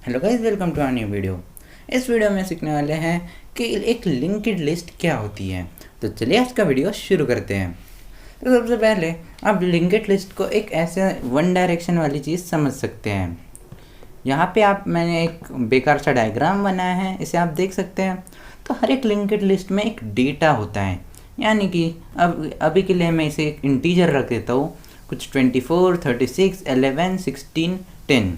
Hello guys, welcome to our new video. इस video में सीखने वाले हैं कि एक लिंक्ड लिस्ट क्या होती है। तो चलिए आज का वीडियो शुरू करते हैं। तो सबसे पहले आप लिंक्ड लिस्ट को एक ऐसे वन डायरेक्शन वाली चीज़ समझ सकते हैं। यहाँ पे मैंने एक बेकार सा डायग्राम बनाया है, इसे आप देख सकते हैं। तो हर एक लिंक्ड लिस्ट में एक डेटा होता है, यानी कि अब अभी के लिए मैं इसे एक इंटीजर रख देता हूँ, कुछ 24, 36, 11, 16, 10।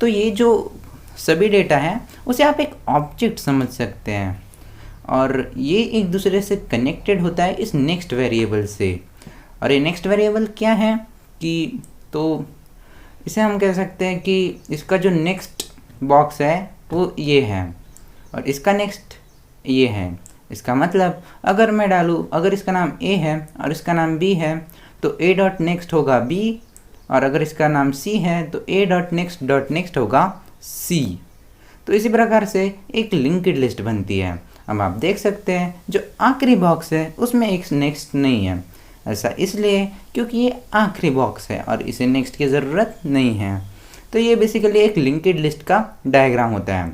तो ये जो सभी डेटा है उसे आप एक ऑब्जेक्ट समझ सकते हैं, और ये एक दूसरे से कनेक्टेड होता है इस नेक्स्ट वेरिएबल से। और ये नेक्स्ट वेरिएबल क्या है कि तो इसे हम कह सकते हैं कि इसका जो नेक्स्ट बॉक्स है वो ये है, और इसका नेक्स्ट ये है। इसका मतलब अगर मैं डालूँ, अगर इसका नाम ए है और इसका नाम बी है, तो ए डॉट नेक्स्ट होगा बी, और अगर इसका नाम सी है तो ए डॉट नेक्स्ट होगा सी। तो इसी प्रकार से एक लिंक्ड लिस्ट बनती है। अब आप देख सकते हैं जो आखिरी बॉक्स है उसमें एक नेक्स्ट नहीं है। ऐसा इसलिए क्योंकि ये आखिरी बॉक्स है और इसे नेक्स्ट की ज़रूरत नहीं है। तो ये बेसिकली एक लिंक्ड लिस्ट का डायग्राम होता है।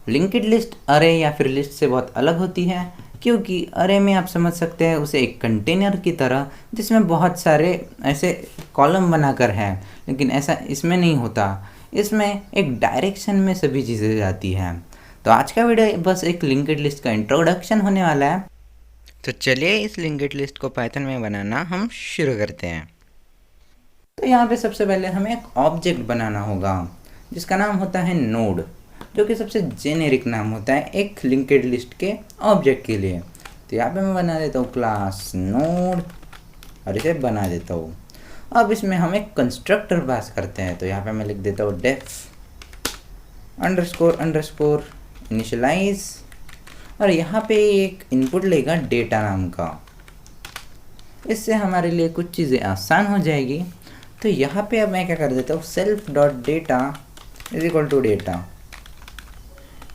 लिंक्ड लिस्ट अरे या फिर लिस्ट से बहुत अलग होती है, क्योंकि अरे में आप समझ सकते हैं उसे एक कंटेनर की तरह, जिसमें बहुत सारे ऐसे कॉलम बनाकर हैं, लेकिन ऐसा इसमें नहीं होता। इसमें एक डायरेक्शन में सभी चीज़ें जाती हैं। तो आज का वीडियो बस एक लिंक्ड लिस्ट का इंट्रोडक्शन होने वाला है। तो चलिए इस लिंक्ड लिस्ट को पाइथन में बनाना हम शुरू करते हैं। तो यहाँ पे सबसे पहले हमें एक ऑब्जेक्ट बनाना होगा जिसका नाम होता है नोड, जो कि सबसे जेनेरिक नाम होता है एक लिंक्ड लिस्ट के ऑब्जेक्ट के लिए। तो यहाँ पे मैं बना देता हूँ क्लास नोड और इसे बना देता हूँ। अब इसमें हम एक कंस्ट्रक्टर पास करते हैं। तो यहाँ पे मैं लिख देता हूँ डेफ अंडरस्कोर इनिशियलाइज, और यहाँ पे एक इनपुट लेगा डेटा नाम का। इससे हमारे लिए कुछ चीज़ें आसान हो जाएगी। तो यहाँ पे अब मैं क्या कर देता हूँ, self dot data is equal to data,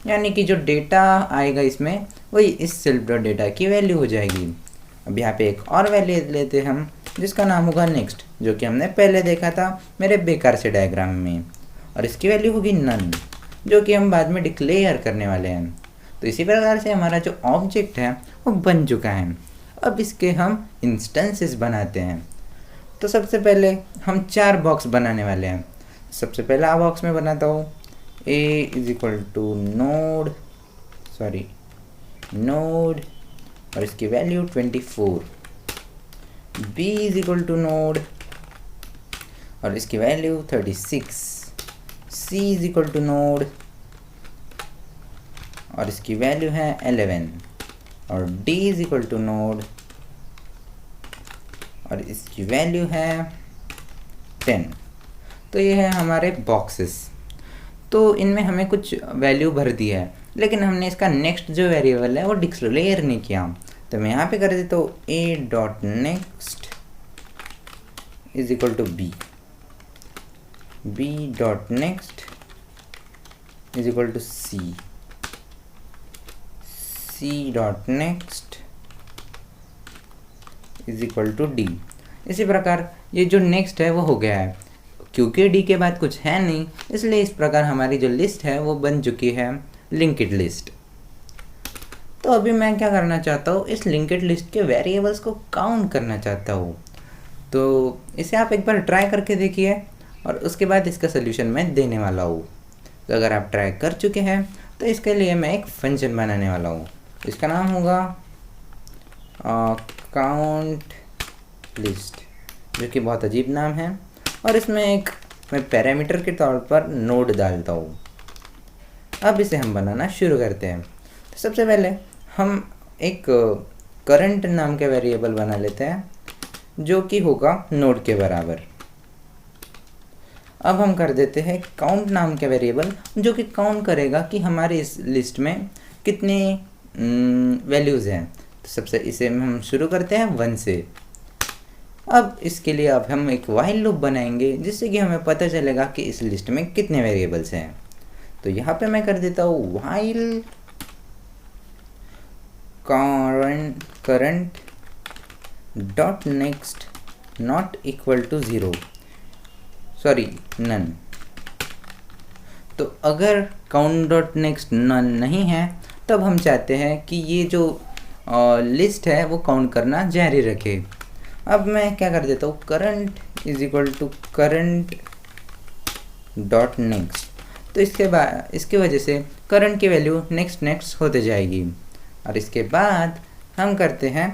यानी कि जो डेटा आएगा इसमें वही इस सेल्फ डॉट डेटा की वैल्यू हो जाएगी। अब यहाँ पे एक और वैल्यू लेते हैं हम, जिसका नाम होगा नेक्स्ट, जो कि हमने पहले देखा था मेरे बेकार से डायग्राम में, और इसकी वैल्यू होगी नन, जो कि हम बाद में डिक्लेयर करने वाले हैं। तो इसी प्रकार से हमारा जो ऑब्जेक्ट है वो बन चुका है। अब इसके हम इंस्टेंसेस बनाते हैं। तो सबसे पहले हम 4 बॉक्स बनाने वाले हैं। सबसे पहला बॉक्स में बनाता हूँ a is equal to node और इसकी value 24, b is equal to node और इसकी value 36, c is equal to node और इसकी वैल्यू है 11, और d is equal to node और इसकी वैल्यू है 10। तो ये है हमारे बॉक्सेस। तो इनमें हमें कुछ वैल्यू भर दी है, लेकिन हमने इसका नेक्स्ट जो वेरिएबल है वो डिक्लेयर नहीं किया। तो मैं यहाँ पे कर देता हूँ a dot next is equal to b dot next is equal to c dot next is equal to d। इसी प्रकार ये जो नेक्स्ट है वो हो गया है, क्योंकि d के बाद कुछ है नहीं, इसलिए इस प्रकार हमारी जो लिस्ट है वो बन चुकी है लिंक्ड लिस्ट। तो अभी मैं क्या करना चाहता हूँ, इस लिंक्ड लिस्ट के वेरिएबल्स को काउंट करना चाहता हूँ। तो इसे आप एक बार ट्राई करके देखिए, और उसके बाद इसका सोल्यूशन मैं देने वाला हूँ। तो अगर आप ट्राई कर चुके हैं तो इसके लिए मैं एक फंक्शन बनाने वाला हूँ। इसका नाम होगा काउंट लिस्ट, जो कि बहुत अजीब नाम है, और इसमें एक मैं पैरामीटर के तौर पर नोड डालता हूँ। अब इसे हम बनाना शुरू करते हैं। तो सबसे पहले हम एक करंट नाम के वेरिएबल बना लेते हैं, जो कि होगा नोड के बराबर। अब हम कर देते हैं काउंट नाम के वेरिएबल, जो कि काउंट करेगा कि हमारे इस लिस्ट में कितने वैल्यूज़ हैं। तो सबसे इसे हम शुरू करते हैं 1 से। अब इसके लिए अब हम एक वाइल लूप बनाएंगे, जिससे कि हमें पता चलेगा कि इस लिस्ट में कितने वेरिएबल्स हैं। तो यहाँ पे मैं कर देता हूँ while current dot next not equal to 0, none. तो अगर काउंट डॉट नेक्स्ट नन नहीं है तब हम चाहते हैं कि ये जो लिस्ट है वो काउंट करना जारी रखे। अब मैं क्या कर देता हूँ, current is equal to current dot next. तो इसके बाद इसकी वजह से करंट की वैल्यू नेक्स्ट नेक्स्ट होते जाएगी। और इसके बाद हम करते हैं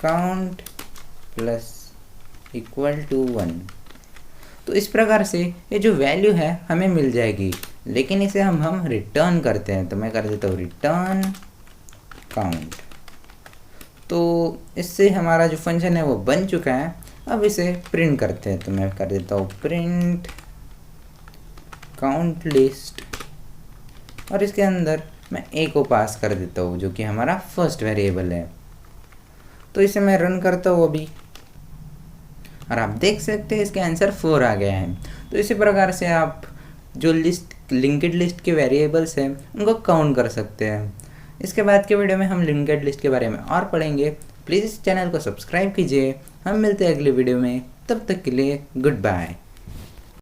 काउंट प्लस इक्वल टू 1। तो इस प्रकार से ये जो वैल्यू है हमें मिल जाएगी, लेकिन इसे हम रिटर्न करते हैं। तो मैं कर देता हूँ रिटर्न काउंट। तो इससे हमारा जो फंक्शन है वो बन चुका है। अब इसे प्रिंट करते हैं। तो मैं कर देता हूँ प्रिंट काउंट लिस्ट, और इसके अंदर मैं a को पास कर देता हूँ जो कि हमारा फर्स्ट वेरिएबल है। तो इसे मैं रन करता हूँ अभी, और आप देख सकते हैं इसके आंसर 4 आ गया है। तो इसी प्रकार से आप जो लिंक्ड लिस्ट के वेरिएबल्स हैं उनको काउंट कर सकते हैं। इसके बाद के वीडियो में हम लिंक्ड लिस्ट के बारे में और पढ़ेंगे। प्लीज़ इस चैनल को सब्सक्राइब कीजिए। हम मिलते हैं अगले वीडियो में, तब तक के लिए गुड बाय।